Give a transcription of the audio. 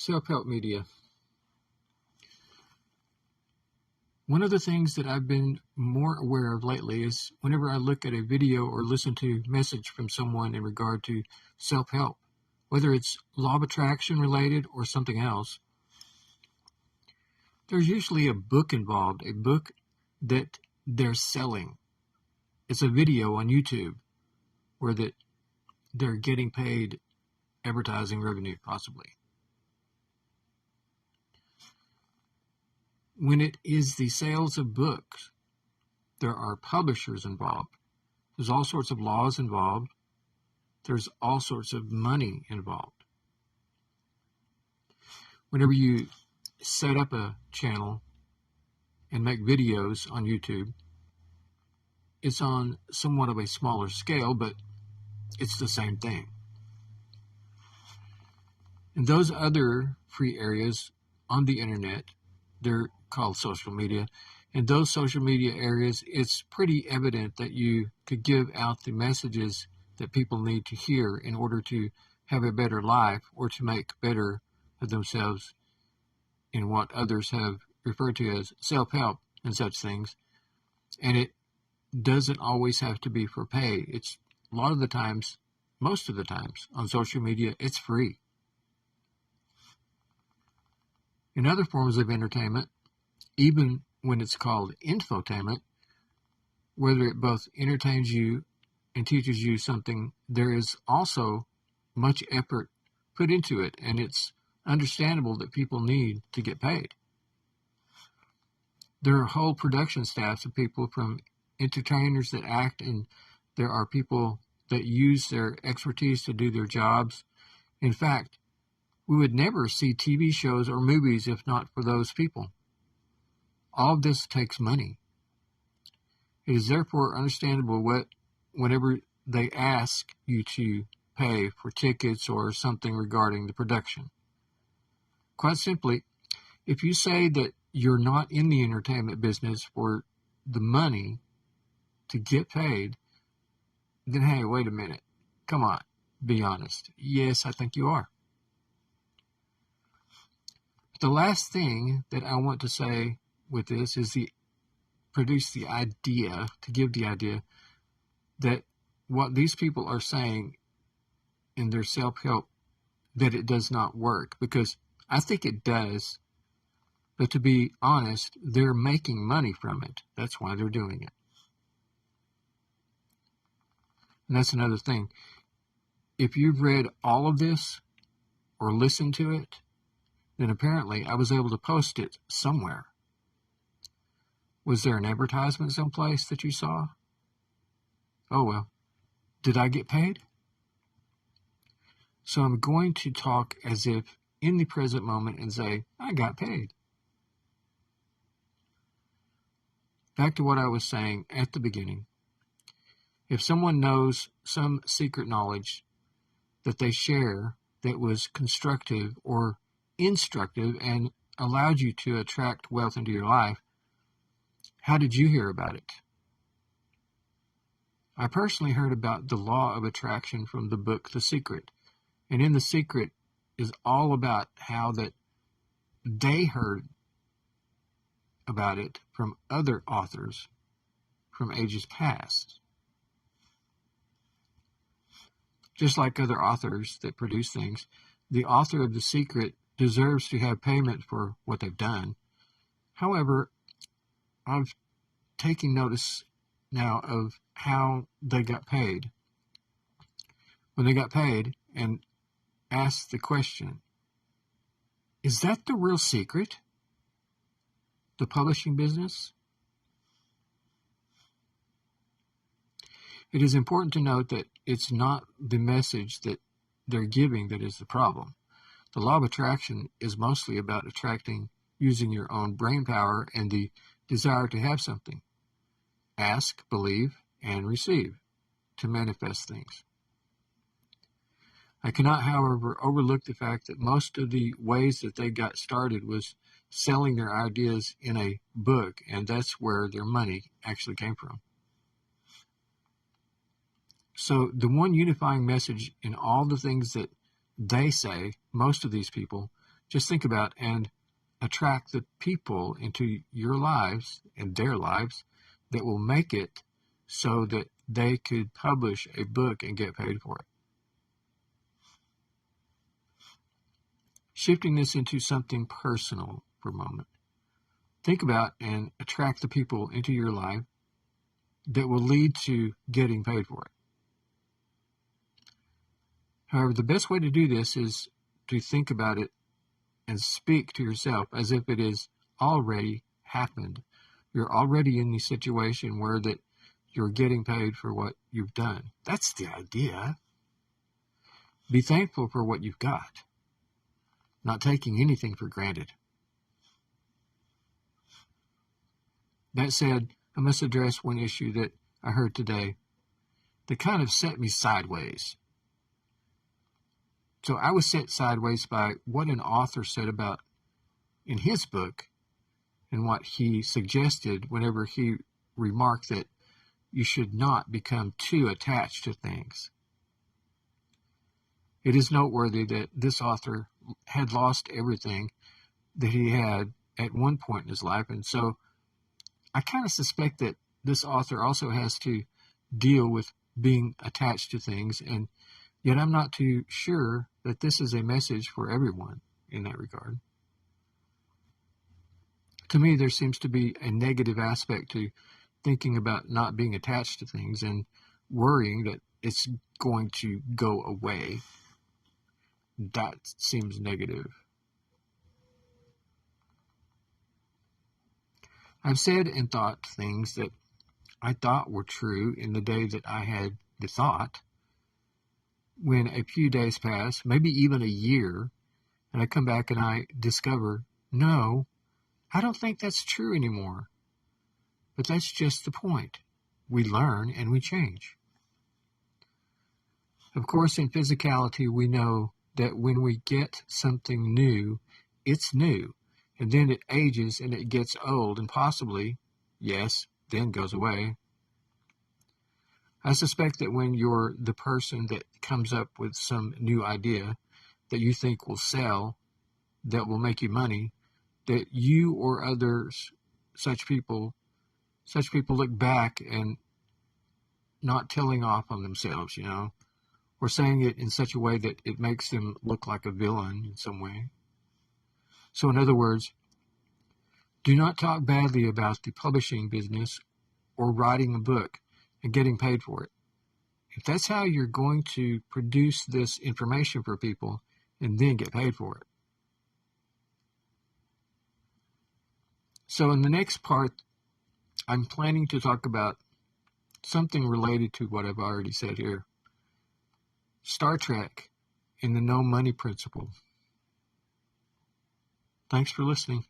Self-help media. One of the things that I've been more aware of lately is whenever I look at a video or listen to a message from someone in regard to self-help, whether it's law of attraction related or something else, there's usually a book involved, a book that they're selling. It's a video on YouTube where they're getting paid advertising revenue, possibly. When it is the sales of books, there are publishers involved. There's all sorts of laws involved. There's all sorts of money involved. Whenever you set up a channel and make videos on YouTube, it's on somewhat of a smaller scale, but it's the same thing. And those other free areas on the internet, they're called social media. In those social media areas, it's pretty evident that you could give out the messages that people need to hear in order to have a better life or to make better of themselves in what others have referred to as self-help and such things. And it doesn't always have to be for pay. It's a lot of the times, most of the times on social media, it's free. In other forms of entertainment, even when it's called infotainment, whether it both entertains you and teaches you something, there is also much effort put into it, and it's understandable that people need to get paid. There are whole production staffs of people, from entertainers that act, and there are people that use their expertise to do their jobs. In fact, we would never see TV shows or movies if not for those people. All of this takes money. It is therefore understandable whenever they ask you to pay for tickets or something regarding the production. Quite simply, if you say that you're not in the entertainment business for the money to get paid, then hey, wait a minute. Come on, be honest. Yes, I think you are. The last thing that I want to say with this is to give the idea that what these people are saying in their self-help, that it does not work, because I think it does. But to be honest, they're making money from it. That's why they're doing it. And that's another thing. If you've read all of this or listened to it, then apparently I was able to post it somewhere. Was there an advertisement someplace that you saw? Oh well. Did I get paid? So I'm going to talk as if in the present moment and say, I got paid. Back to what I was saying at the beginning. If someone knows some secret knowledge that they share that was constructive or instructive and allowed you to attract wealth into your life, how did you hear about it? I personally heard about the law of attraction from the book The Secret. And in The Secret is all about how that they heard about it from other authors from ages past. Just like other authors that produce things, the author of The Secret deserves to have payment for what they've done. However, I've taken notice now of how they got paid. When they got paid and asked the question, is that the real secret? The publishing business? It is important to note that it's not the message that they're giving that is the problem. The law of attraction is mostly about attracting using your own brain power and the desire to have something. Ask, believe, and receive to manifest things. I cannot, however, overlook the fact that most of the ways that they got started was selling their ideas in a book, and that's where their money actually came from. So the one unifying message in all the things that they say, most of these people, Just think about and attract the people into your lives and their lives that will make it so that they could publish a book and get paid for it. Shifting this into something personal for a moment. Think about and attract the people into your life that will lead to getting paid for it. However, the best way to do this is to think about it and speak to yourself as if it is already happened. You're already in the situation where that you're getting paid for what you've done. That's the idea. Be thankful for what you've got, not taking anything for granted. That said, I must address one issue that I heard today that kind of set me sideways. So I was set sideways by what an author said about in his book and what he suggested whenever he remarked that you should not become too attached to things. It is noteworthy that this author had lost everything that he had at one point in his life, and so I kind of suspect that this author also has to deal with being attached to things, and yet I'm not too sure that this is a message for everyone in that regard. To me, there seems to be a negative aspect to thinking about not being attached to things and worrying that it's going to go away. That seems negative. I've said and thought things that I thought were true in the day that I had the thought. When a few days pass, maybe even a year, and I come back and I discover, no, I don't think that's true anymore. But that's just the point. We learn and we change. Of course, in physicality, we know that when we get something new, it's new, and then it ages and it gets old and possibly, yes, then goes away. I suspect that when you're the person that comes up with some new idea that you think will sell, that will make you money, that you or others, such people look back and not telling off on themselves, or saying it in such a way that it makes them look like a villain in some way. So in other words, do not talk badly about the publishing business or writing a book and getting paid for it. If that's how you're going to produce this information for people and then get paid for it. So in the next part, I'm planning to talk about something related to what I've already said here. Star Trek and the no money principle. Thanks for listening.